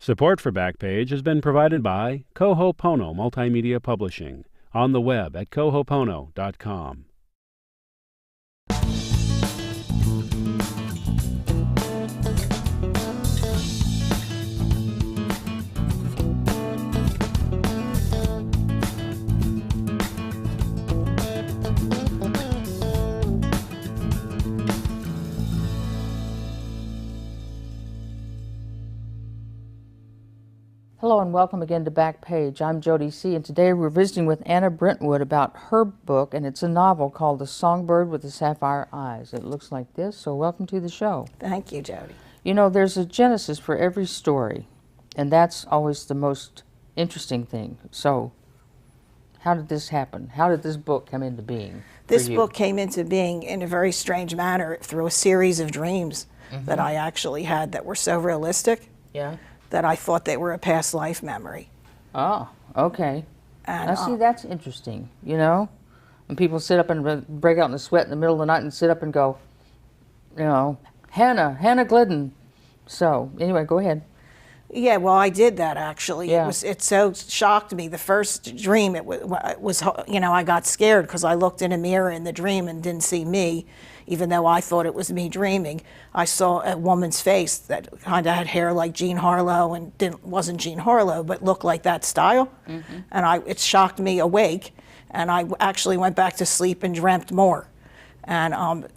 Support for Backpage has been provided by Kohopono Multimedia Publishing, on the web at kohopono.com. Hello and welcome again to Backpage. I'm Jody C. and today we're visiting with Anna Brentwood about her book, and it's a novel called The Songbird with the Sapphire Eyes. It looks like this, so welcome to the show. Thank you, Jody. You know, there's a genesis for every story, and that's always the most interesting thing. So, how did this happen? How did this book come into being? This book came into being in a very strange manner through a series of dreams that I actually had that were so realistic. Yeah. That I thought they were a past life memory. Oh, okay. And, now see, that's interesting, you know? When people sit up and break out in a sweat in the middle of the night and sit up and go, you know, Hannah Glidden. So, anyway, go ahead. Yeah, well, I did that actually. Yeah. It so shocked me. The first dream, it was you know, I got scared because I looked in a mirror in the dream and didn't see me, even though I thought it was me dreaming. I saw a woman's face that kind of had hair like Jean Harlow and wasn't Jean Harlow, but looked like that style. And it shocked me awake, and I actually went back to sleep and dreamt more. And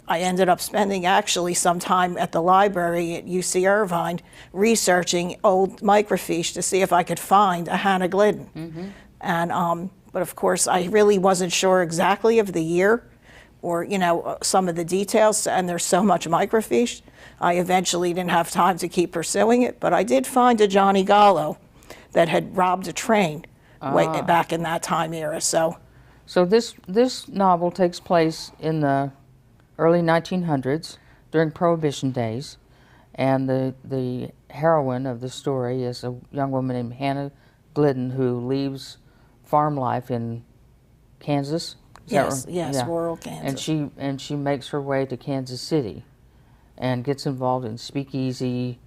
I ended up spending actually some time at the library at UC Irvine researching old microfiche to see if I could find a Hannah Glidden. And but of course I really wasn't sure exactly of the year or, you know, some of the details, and there's so much microfiche. I eventually didn't have time to keep pursuing it, but I did find a Johnny Gallo that had robbed a train way back in that time era. So this novel takes place in the early 1900s during Prohibition days, and the heroine of the story is a young woman named Hannah Glidden who leaves farm life in Kansas. Yes, rural Kansas. And she makes her way to Kansas City and gets involved in speakeasy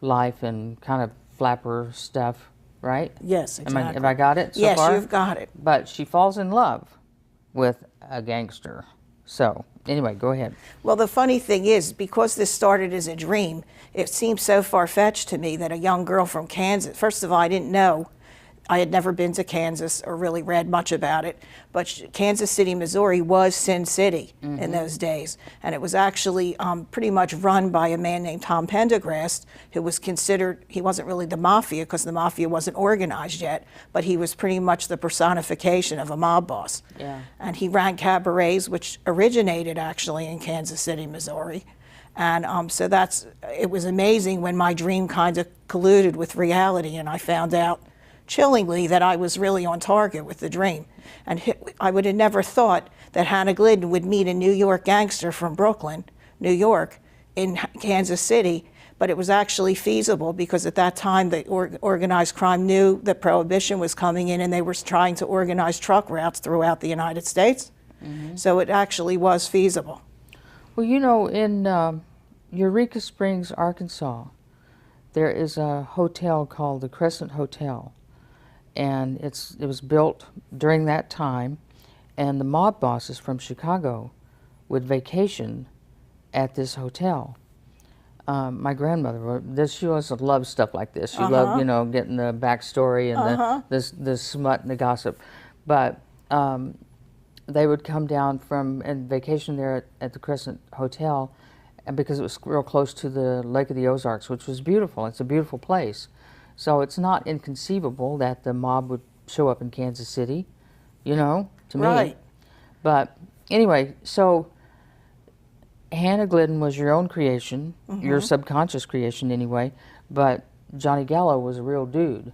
life and kind of flapper stuff. Right? Yes, exactly. Have I got it so far? Yes, you've got it. But she falls in love with a gangster. So, anyway, go ahead. Well, the funny thing is, because this started as a dream, it seems so far-fetched to me that a young girl from Kansas, first of all, I didn't know. I had never been to Kansas or really read much about it, but Kansas City, Missouri was Sin City in those days. And it was actually pretty much run by a man named Tom Pendergrast, who was considered, he wasn't really the mafia because the mafia wasn't organized yet, but he was pretty much the personification of a mob boss. Yeah. And he ran cabarets, which originated actually in Kansas City, Missouri. And so it was amazing when my dream kind of colluded with reality, and I found out chillingly that I was really on target with the dream. And I would have never thought that Hannah Glidden would meet a New York gangster from Brooklyn, New York, in Kansas City, but it was actually feasible because at that time the organized crime knew that Prohibition was coming in and they were trying to organize truck routes throughout the United States. So it actually was feasible. Well, you know, in Eureka Springs, Arkansas, there is a hotel called the Crescent Hotel. And it was built during that time, and the mob bosses from Chicago would vacation at this hotel. My grandmother, she always loved stuff like this. She loved, you know, getting the backstory and the smut and the gossip. But they would come down and vacation there at the Crescent Hotel, and because it was real close to the Lake of the Ozarks, which was beautiful. It's a beautiful place. So it's not inconceivable that the mob would show up in Kansas City, you know, to me. Right. But anyway, so Hannah Glidden was your own creation, your subconscious creation anyway, but Johnny Gallo was a real dude,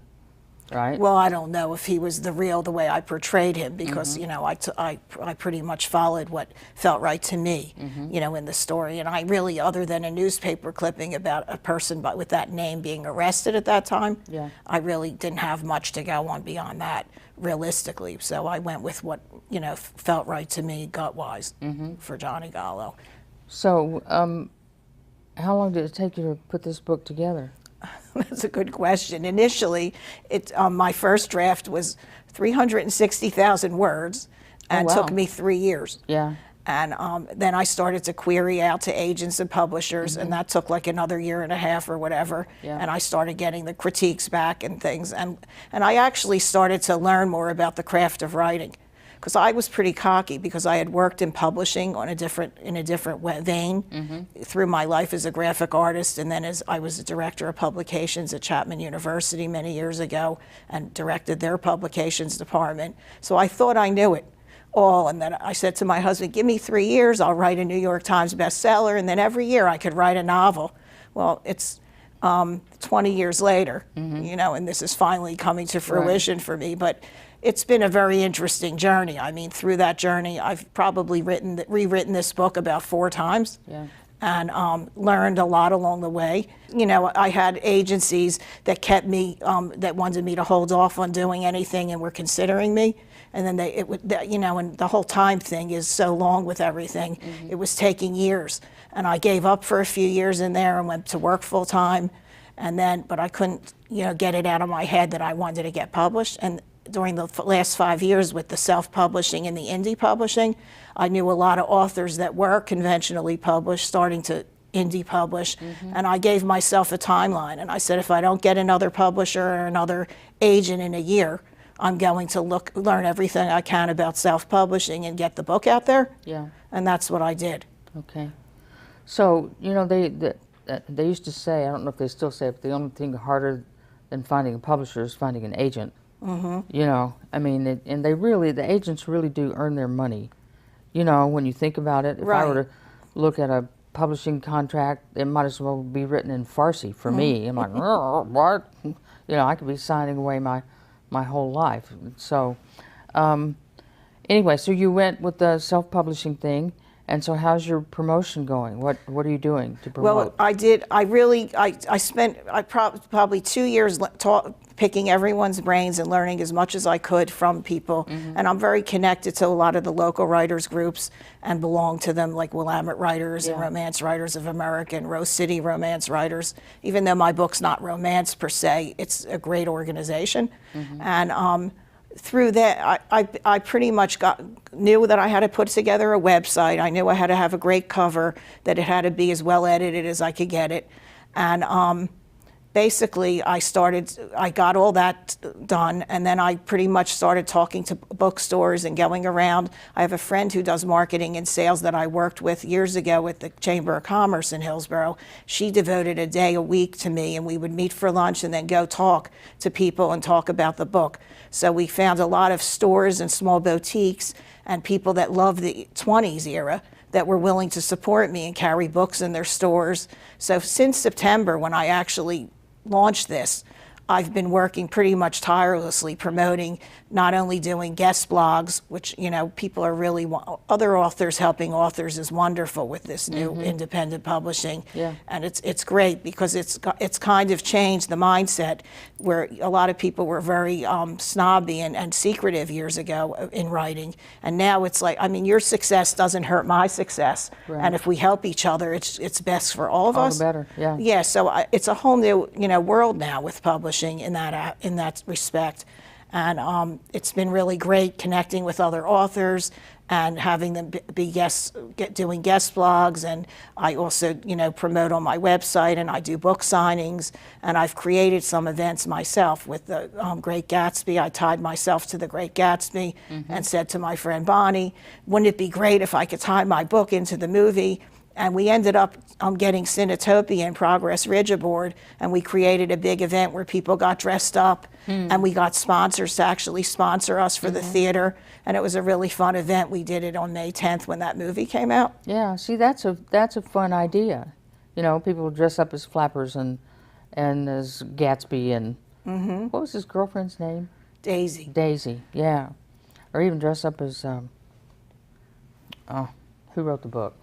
right? Well, I don't know if he was the way I portrayed him because, you know, I pretty much followed what felt right to me, you know, in the story. And I really, other than a newspaper clipping about a person with that name being arrested at that time, I really didn't have much to go on beyond that, realistically. So I went with what, you know, felt right to me gut-wise for Johnny Gallo. So how long did it take you to put this book together? That's a good question. Initially, my first draft was 360,000 words and wow. took me 3 years. Yeah. And then I started to query out to agents and publishers, and that took like another year and a half or whatever. Yeah. And I started getting the critiques back and things. And I actually started to learn more about the craft of writing, because I was pretty cocky because I had worked in publishing in a different vein through my life as a graphic artist, and then as I was a director of publications at Chapman University many years ago and directed their publications department. So I thought I knew it all, and then I said to my husband, give me 3 years, I'll write a New York Times bestseller, and then every year I could write a novel. Well, it's 20 years later, you know, and this is finally coming to fruition for me, but it's been a very interesting journey. I mean, through that journey, I've probably rewritten this book about 4 times. Yeah. And learned a lot along the way. You know, I had agencies that kept me, that wanted me to hold off on doing anything and were considering me. And then you know, and the whole time thing is so long with everything. It was taking years. And I gave up for a few years in there and went to work full time. And then, but I couldn't, you know, get it out of my head that I wanted to get published. And during the last 5 years with the self-publishing and the indie publishing, I knew a lot of authors that were conventionally published starting to indie publish, and I gave myself a timeline, and I said, if I don't get another publisher or another agent in a year, I'm going to learn everything I can about self-publishing and get the book out there. Yeah. And that's what I did. Okay. So, you know, they used to say, I don't know if they still say it, but the only thing harder than finding a publisher is finding an agent. You know, I mean, and the agents really do earn their money. You know, when you think about it, if I were to look at a publishing contract, it might as well be written in Farsi for me. I'm like, what? You know, I could be signing away my whole life. So, anyway, so you went with the self-publishing thing, and so how's your promotion going? What are you doing to promote? Well, I spent probably 2 years picking everyone's brains and learning as much as I could from people. And I'm very connected to a lot of the local writers groups and belong to them, like Willamette Writers and Romance Writers of America and Rose City Romance Writers. Even though my book's not romance per se, it's a great organization. And through that, I pretty much knew that I had to put together a website. I knew I had to have a great cover, that it had to be as well edited as I could get it. And basically, I got all that done, and then I pretty much started talking to bookstores and going around. I have a friend who does marketing and sales that I worked with years ago with the Chamber of Commerce in Hillsborough. She devoted a day a week to me, and we would meet for lunch and then go talk to people and talk about the book. So we found a lot of stores and small boutiques and people that love the 20s era that were willing to support me and carry books in their stores. So since September, when I actually launched this, I've been working pretty much tirelessly promoting, not only doing guest blogs, which, you know, people are really, other authors helping authors is wonderful with this new independent publishing. Yeah. And it's great because it's kind of changed the mindset where a lot of people were very snobby and secretive years ago in writing. And now it's like, I mean, your success doesn't hurt my success. Right. And if we help each other, it's best for all of us. All the better, yeah. Yeah, so it's a whole new, you know, world now with publishing in that respect. And it's been really great connecting with other authors and having them be doing guest blogs. And I also, you know, promote on my website, and I do book signings. And I've created some events myself with the Great Gatsby. I tied myself to the Great Gatsby and said to my friend Bonnie, wouldn't it be great if I could tie my book into the movie? And we ended up getting Cinetopia and Progress Ridge aboard, and we created a big event where people got dressed up, and we got sponsors to actually sponsor us for the theater, and it was a really fun event. We did it on May 10th when that movie came out. Yeah, see, that's a fun idea. You know, people dress up as Flappers and as Gatsby and what was his girlfriend's name? Daisy. Daisy, yeah, or even dress up as who wrote the book?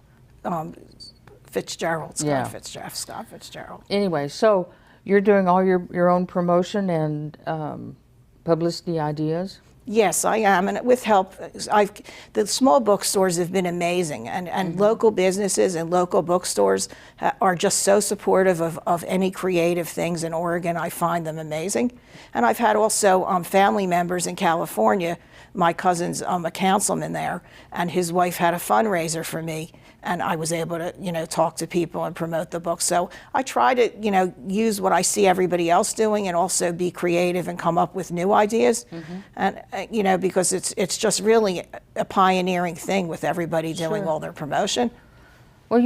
Fitzgerald, Yeah. Scott Fitzgerald. Anyway, so you're doing all your own promotion and publicity ideas? Yes, I am, and with help, the small bookstores have been amazing, and local businesses and local bookstores are just so supportive of any creative things in Oregon. I find them amazing, and I've had also family members in California. My cousin's a councilman there, and his wife had a fundraiser for me, and I was able to, talk to people and promote the book. So I try to, use what I see everybody else doing and also be creative and come up with new ideas. And, because it's just really a pioneering thing with everybody doing Sure. all their promotion. Well,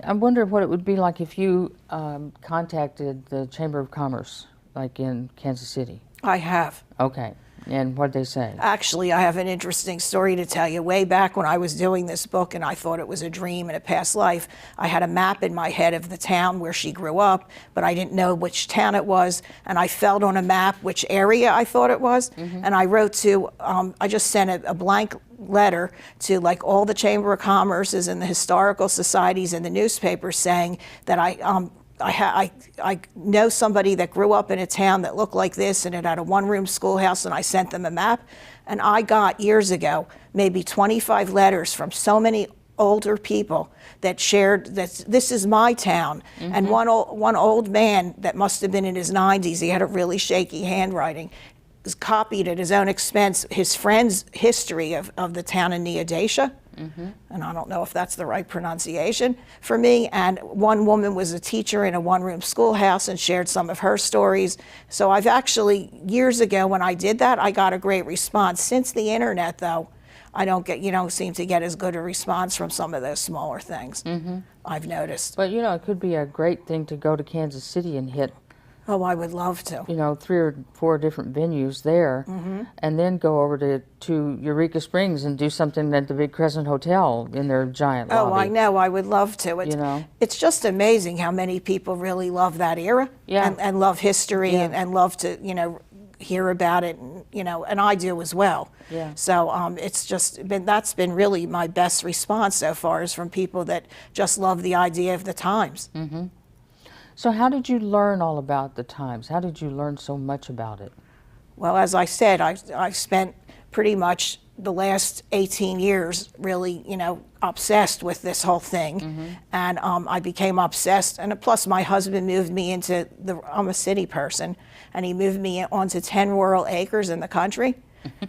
I wonder what it would be like if you contacted the Chamber of Commerce, like in Kansas City. I have. Okay. And what'd they say? Actually, I have an interesting story to tell you. Way back when I was doing this book and I thought it was a dream in a past life, I had a map in my head of the town where she grew up, but I didn't know which town it was, and I felt on a map which area I thought it was, and I wrote to, I just sent a blank letter to like all the Chamber of Commerce's and the historical societies and the newspapers saying that I know somebody that grew up in a town that looked like this and it had a one-room schoolhouse, and I sent them a map. And I got, years ago, maybe 25 letters from so many older people that shared that this is my town. And one old man that must have been in his 90s, he had a really shaky handwriting, copied at his own expense his friend's history of the town in Neodatia. And I don't know if that's the right pronunciation for me. And one woman was a teacher in a one-room schoolhouse and shared some of her stories. So I've actually, years ago when I did that, I got a great response. Since the internet, though, you don't seem to get as good a response from some of those smaller things. I've noticed. But it could be a great thing to go to Kansas City and hit, Oh, I would love to. 3 or 4 different venues there, and then go over to Eureka Springs and do something at the Big Crescent Hotel in their giant lobby. Oh, I know. I would love to. It's just amazing how many people really love that era and love history and love to, hear about it, and I do as well. Yeah. So that's been really my best response so far, is from people that just love the idea of the times. So how did you learn all about the Times? How did you learn so much about it? Well, as I said, I spent pretty much the last 18 years really, obsessed with this whole thing. And I became obsessed. And plus, my husband moved me into I'm a city person, and he moved me onto 10 rural acres in the country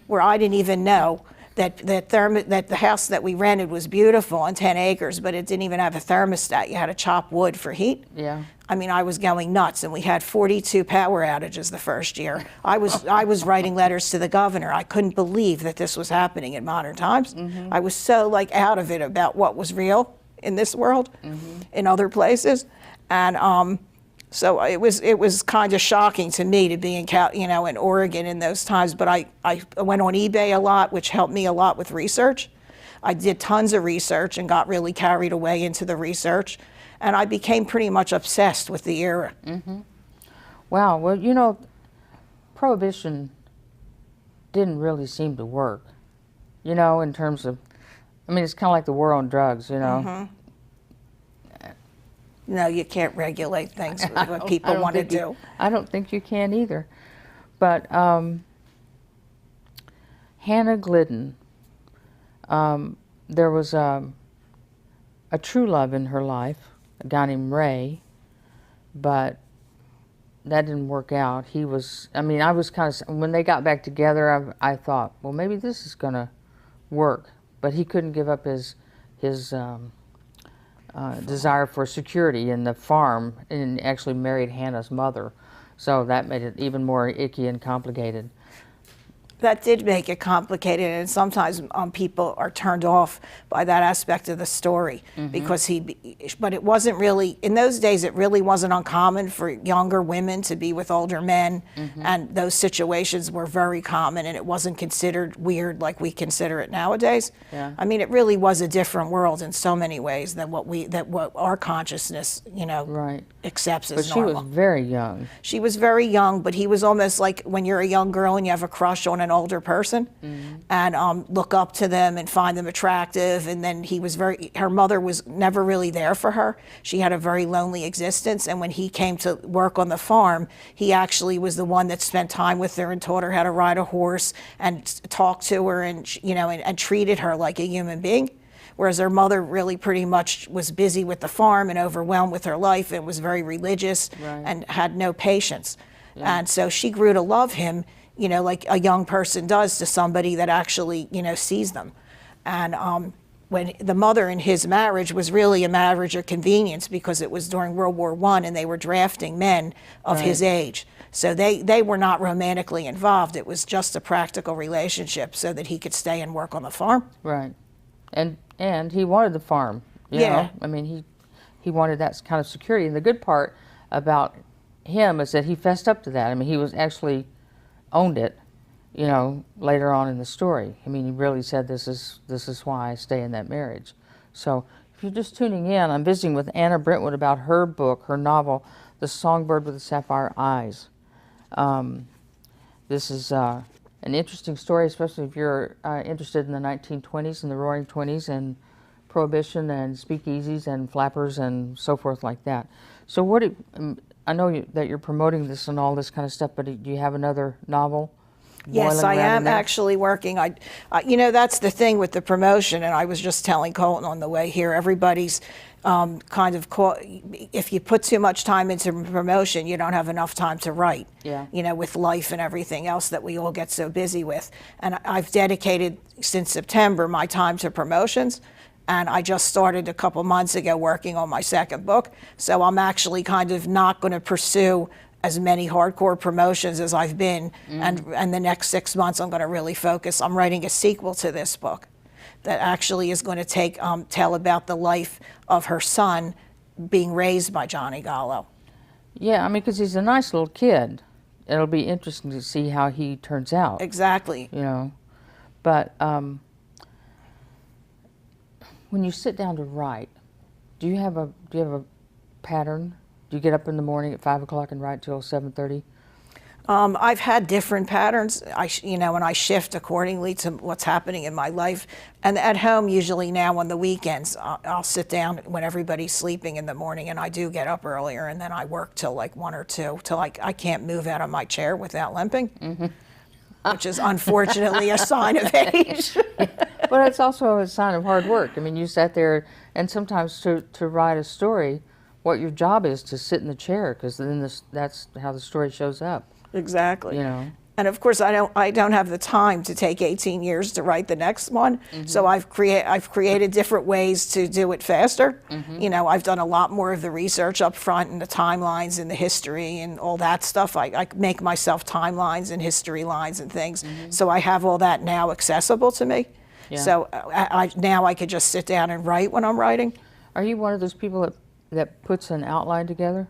where I didn't even know that the house that we rented was beautiful on 10 acres, but it didn't even have a thermostat. You had to chop wood for heat. Yeah. I mean, I was going nuts, and we had 42 power outages the first year. I was writing letters to the governor. I couldn't believe that this was happening in modern times. I was so out of it about what was real in this world, in other places, and so it was kind of shocking to me to be in Oregon in those times. But I went on eBay a lot, which helped me a lot with research. I did tons of research and got really carried away into the research. And I became pretty much obsessed with the era. Wow. Well, Prohibition didn't really seem to work, in terms of, it's kind of like the war on drugs, No, you can't regulate things what people want to do. I don't think you can either. But Hannah Glidden, there was a true love in her life, a guy named Ray, but that didn't work out. He was, I was kind of, when they got back together, I thought, well, maybe this is going to work. But he couldn't give up his desire for security in the farm, and actually married Hannah's mother. So that made it even more icky and complicated. That did make it complicated, and sometimes people are turned off by that aspect of the story because but it wasn't really, in those days, it really wasn't uncommon for younger women to be with older men, and those situations were very common, and it wasn't considered weird like we consider it nowadays. Yeah. It really was a different world in so many ways than what our consciousness, Right. accepts But as she normal. was very young. She was very young, but he was almost like when you're a young girl and you have a crush on an older person and look up to them and find them attractive. And then her mother was never really there for her. She had a very lonely existence. And when he came to work on the farm, he actually was the one that spent time with her and taught her how to ride a horse and talked to her and, and treated her like a human being. Whereas her mother really pretty much was busy with the farm and overwhelmed with her life and was very religious and had no patience. And so she grew to love him, like a young person does to somebody that actually, sees them. And when the mother in his marriage was really a marriage of convenience because it was during World War I and they were drafting men of his age. So they were not romantically involved. It was just a practical relationship so that he could stay and work on the farm. Right. And he wanted the farm, you know? I mean, he wanted that kind of security. And the good part about him is that he fessed up to that. I mean, he was actually owned it, later on in the story. I mean, he really said, this is why I stay in that marriage. So if you're just tuning in, I'm visiting with Anna Brentwood about her book, her novel, The Songbird with the Sapphire Eyes. This is an interesting story, especially if you're interested in the 1920s and the Roaring Twenties and Prohibition and speakeasies and flappers and so forth like that. So I know that you're promoting this and all this kind of stuff, but do you have another novel? Yes, I am actually working. That's the thing with the promotion, and I was just telling Colton on the way here, everybody's kind of if you put too much time into promotion, you don't have enough time to write, with life and everything else that we all get so busy with. And I've dedicated, since September, my time to promotions. And I just started a couple months ago working on my second book. So I'm actually kind of not going to pursue as many hardcore promotions as I've been. And the next 6 months, I'm going to really focus. I'm writing a sequel to this book that actually is going to tell about the life of her son being raised by Johnny Gallo. Yeah, I mean, because he's a nice little kid. It'll be interesting to see how he turns out. Exactly. But when you sit down to write, do you have a pattern? Do you get up in the morning at 5 o'clock and write till 7:30? I've had different patterns, and I shift accordingly to what's happening in my life. And at home, usually now on the weekends, I'll sit down when everybody's sleeping in the morning, and I do get up earlier, and then I work till like 1 or 2, till I can't move out of my chair without limping, which is unfortunately a sign of age. But it's also a sign of hard work. I mean, you sat there, and sometimes to write a story, what your job is to sit in the chair, because then that's how the story shows up. Exactly. And of course, I don't have the time to take 18 years to write the next one. So I've created different ways to do it faster. I've done a lot more of the research up front and the timelines and the history and all that stuff. I make myself timelines and history lines and things. So I have all that now accessible to me. Yeah. So now I could just sit down and write when I'm writing. Are you one of those people that puts an outline together?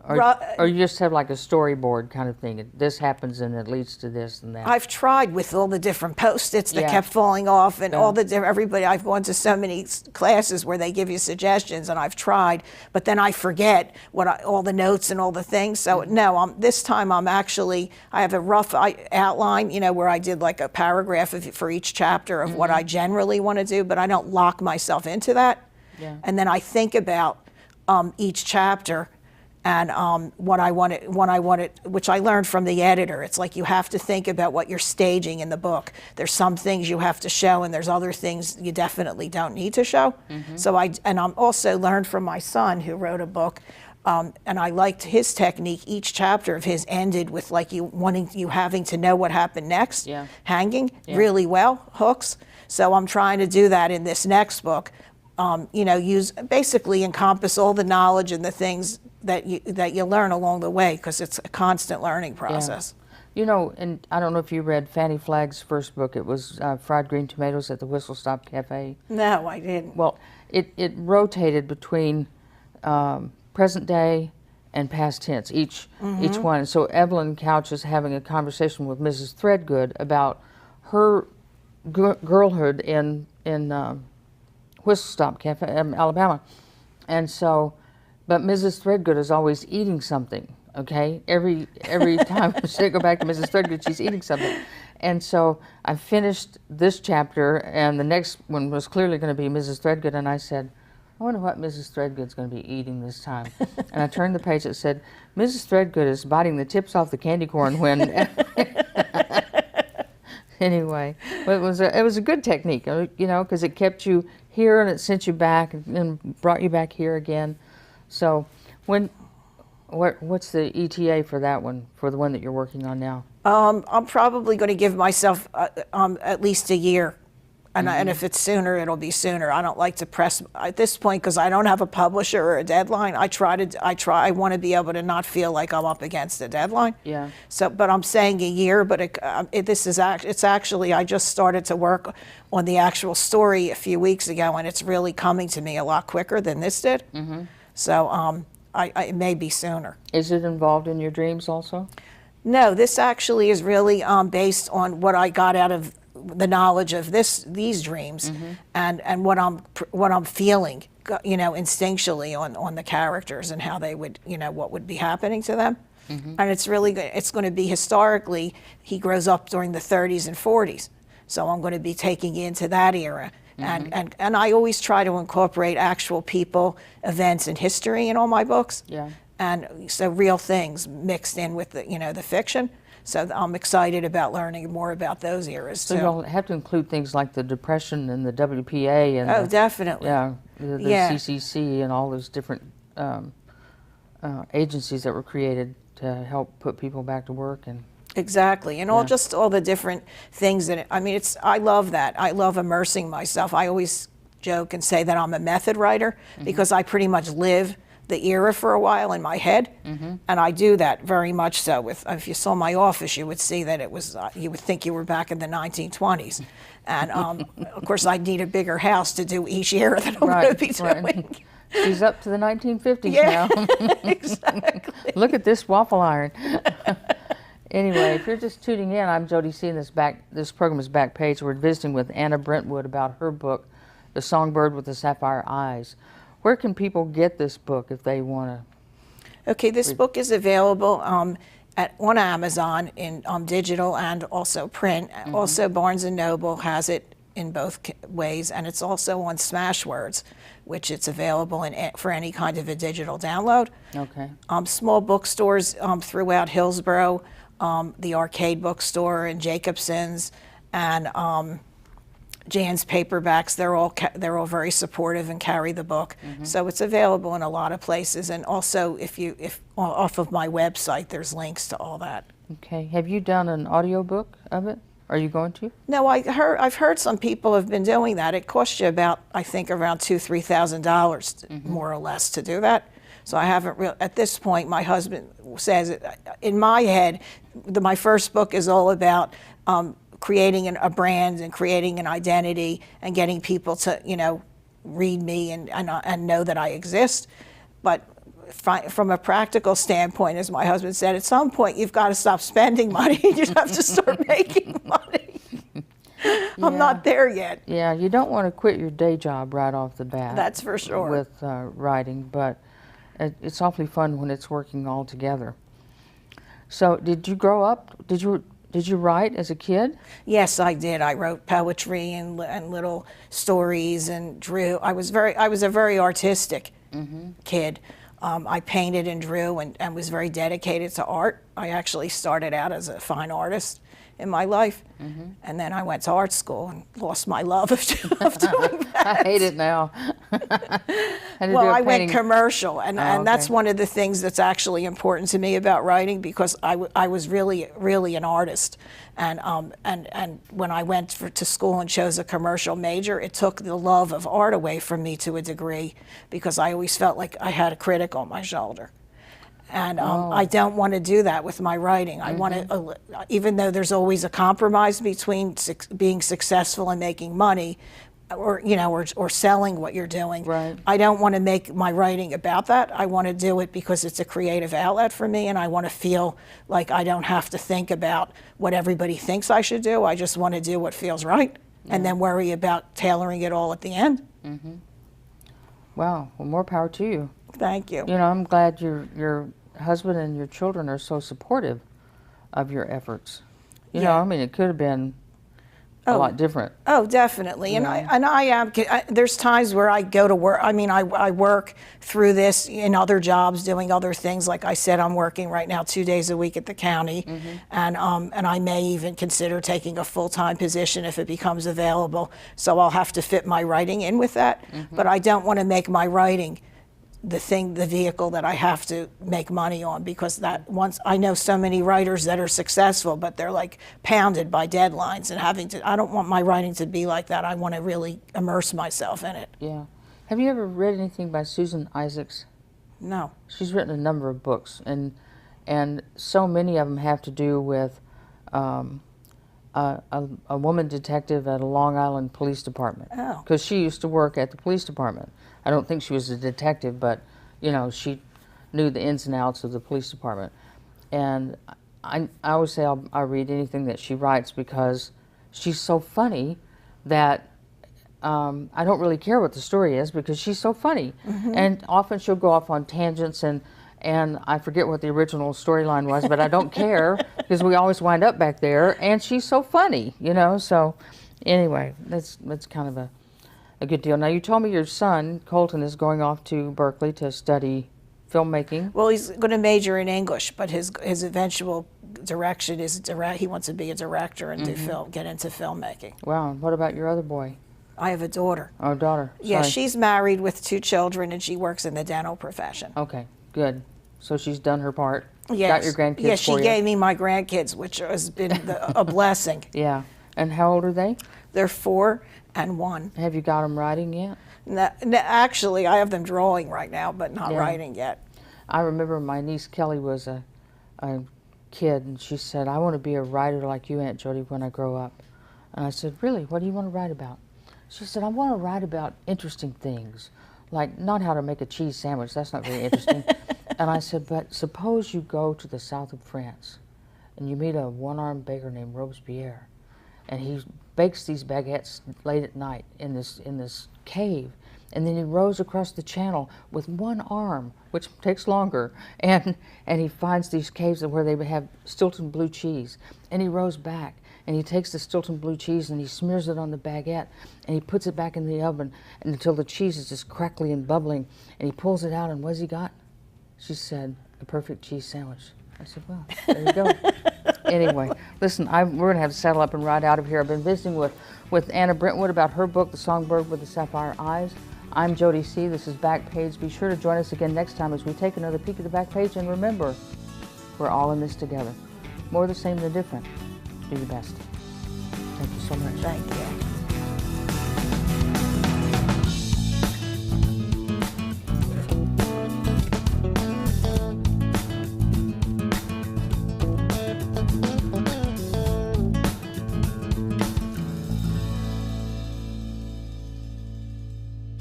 Or you just have like a storyboard kind of thing. This happens and it leads to this and that. I've tried with all the different Post-its that kept falling off and all everybody. I've gone to so many classes where they give you suggestions, and I've tried, but then I forget all the notes and all the things. So no, this time I have a rough outline, where I did like a paragraph for each chapter of what I generally want to do, but I don't lock myself into that. Yeah. And then I think about each chapter. And what I wanted, which I learned from the editor. It's like you have to think about what you're staging in the book. There's some things you have to show, and there's other things you definitely don't need to show. So I'm also learned from my son, who wrote a book, and I liked his technique. Each chapter of his ended with like you having to know what happened next, hanging really well, hooks. So I'm trying to do that in this next book. Basically encompass all the knowledge and the things that you learn along the way, because it's a constant learning process. Yeah. And I don't know if you read Fanny Flagg's first book. It was Fried Green Tomatoes at the Whistle Stop Cafe. No, I didn't. Well, it rotated between present day and past tense, each one. So Evelyn Couch is having a conversation with Mrs. Threadgood about her girlhood in Whistle Stop Cafe, Alabama. And so, but Mrs. Threadgood is always eating something. Okay, every time I go back to Mrs. Threadgood, she's eating something. And so I finished this chapter, and the next one was clearly going to be Mrs. Threadgood, and I said, I wonder what Mrs. Threadgood's going to be eating this time. And I turned the page that said, Mrs. Threadgood is biting the tips off the candy corn when... Anyway, but it was a good technique, you know, because it kept you here and it sent you back and brought you back here again. So what's the ETA for that one, for the one that you're working on now? I'm probably going to give myself at least a year. And if it's sooner, it'll be sooner. I don't like to press at this point because I don't have a publisher or a deadline. I want to be able to not feel like I'm up against a deadline. Yeah. So, but I'm saying a year. But it's actually I just started to work on the actual story a few weeks ago, and it's really coming to me a lot quicker than this did. So it may be sooner. Is it involved in your dreams also? No, this actually is really based on what I got out of the knowledge of these dreams, and what I'm feeling, you know, instinctually on the characters and how they would, you know, what would be happening to them. And it's really good. It's going to be historically, he grows up during the 30s and 40s, so I'm going to be taking you into that era. And I always try to incorporate actual people, events, and history in all my books. Yeah. And so real things mixed in with the, you know, the fiction. So I'm excited about learning more about those eras too. So you'll have to include things like the Depression and the WPA and definitely. Yeah, the CCC and all those different agencies that were created to help put people back to work and. Exactly, and all the different things that I love that. I love immersing myself. I always joke and say that I'm a method writer because I pretty much live the era for a while in my head, and I do that very much so. If you saw my office, you would see that it was, you would think you were back in the 1920s. And of course, I'd need a bigger house to do each era that I'm going to be doing. Right. She's up to the 1950s now. Exactly. Look at this waffle iron. Anyway, if you're just tuning in, I'm Jody C. and this program is Back Page. We're visiting with Anna Brentwood about her book, The Songbird with the Sapphire Eyes. Where can people get this book if they want to? Okay, this book is available on Amazon in digital and also print. Also, Barnes & Noble has it in both ways, and it's also on Smashwords, which it's available for any kind of a digital download. Okay. Small bookstores throughout Hillsborough, the Arcade Bookstore and Jacobson's, and Jan's Paperbacks, they're all very supportive and carry the book. So it's available in a lot of places, and also if off of my website, there's links to all that. Okay. Have you done an audiobook of it? Are you going to? No, I've heard some people have been doing that. It costs you about, I think, around $2,000-$3,000 more or less to do that. So I haven't at this point, my husband says, in my head, my first book is all about creating a brand and creating an identity and getting people to, you know, read me and know that I exist. But from a practical standpoint, as my husband said, at some point you've got to stop spending money and you have to start making money. I'm not there yet. Yeah, you don't want to quit your day job right off the bat. That's for sure. With writing, but it's awfully fun when it's working all together. So did you grow up, did you write as a kid? Yes, I did. I wrote poetry and little stories and drew. I was a very artistic kid. I painted and drew and was very dedicated to art. I actually started out as a fine artist in my life, and then I went to art school and lost my love of doing that. I hate it now. I went commercial, and that's one of the things that's actually important to me about writing, because I was really an artist, and when I went to school and chose a commercial major, it took the love of art away from me to a degree, because I always felt like I had a critic on my shoulder. And I don't want to do that with my writing. I want to, even though there's always a compromise between being successful and making money, or selling what you're doing. Right. I don't want to make my writing about that. I want to do it because it's a creative outlet for me, and I want to feel like I don't have to think about what everybody thinks I should do. I just want to do what feels right, and then worry about tailoring it all at the end. Wow. Well, more power to you. Thank you. You know, I'm glad you're husband and your children are so supportive of your efforts. You know, Yeah. I mean, it could have been a Oh. lot different. Oh, definitely. And Yeah. I am. There's times where I go to work. I mean, I work through this in other jobs, doing other things. Like I said, I'm working right now 2 days a week at the county, and I may even consider taking a full-time position if it becomes available. So I'll have to fit my writing in with that. But I don't want to make my writing the vehicle that I have to make money on, because that once I know so many writers that are successful, but they're like pounded by deadlines and having to. I don't want my writing to be like that. I want to really immerse myself in it. Yeah. Have you ever read anything by Susan Isaacs? No. She's written a number of books, and so many of them have to do with a woman detective at a Long Island police department. Oh. Because she used to work at the police department. I don't think she was a detective, but, you know, she knew the ins and outs of the police department. And I always say I'll read anything that she writes, because she's so funny that I don't really care what the story is, because she's so funny. And often she'll go off on tangents, and I forget what the original storyline was, but I don't care, because we always wind up back there, and she's so funny, you know. So anyway, that's kind of a good deal. Now, you told me your son, Colton, is going off to Berkeley to study filmmaking. Well, he's going to major in English, but his eventual direction is he wants to be a director and get into filmmaking. Wow. What about your other boy? I have a daughter. Oh, daughter. Yeah, Sorry. she's married with 2 children, and she works in the dental profession. Okay, good. So she's done her part. Yes. Got your grandkids Yeah, she for you. gave me my grandkids, which has been a blessing. Yeah. And how old are they? They're 4 and 1. Have you got them writing yet? Actually, I have them drawing right now, but not Yeah. writing yet. I remember my niece Kelly was a kid, and she said, "I want to be a writer like you, Aunt Jody, when I grow up." And I said, "Really? What do you want to write about?" She said, "I want to write about interesting things, like not how to make a cheese sandwich. That's not very interesting." And I said, "But suppose you go to the south of France, and you meet a one-armed baker named Robespierre, and he bakes these baguettes late at night in this cave, and then he rows across the channel with one arm, which takes longer, and he finds these caves where they have Stilton blue cheese, and he rows back, and he takes the Stilton blue cheese and he smears it on the baguette, and he puts it back in the oven until the cheese is just crackly and bubbling, and he pulls it out, and what's he got?" She said, "A perfect cheese sandwich." I said, "Well, there you go." Anyway, listen, we're going to have to settle up and ride out of here. I've been visiting with Anna Brentwood about her book, The Songbird with the Sapphire Eyes. I'm Jody C. This is Backpage. Be sure to join us again next time as we take another peek at the back page. And remember, we're all in this together. More the same than different. Do your best. Thank you so much. Thank you.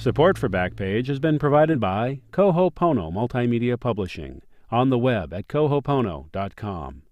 Support for Backpage has been provided by Cohopono Multimedia Publishing, on the web at cohopono.com.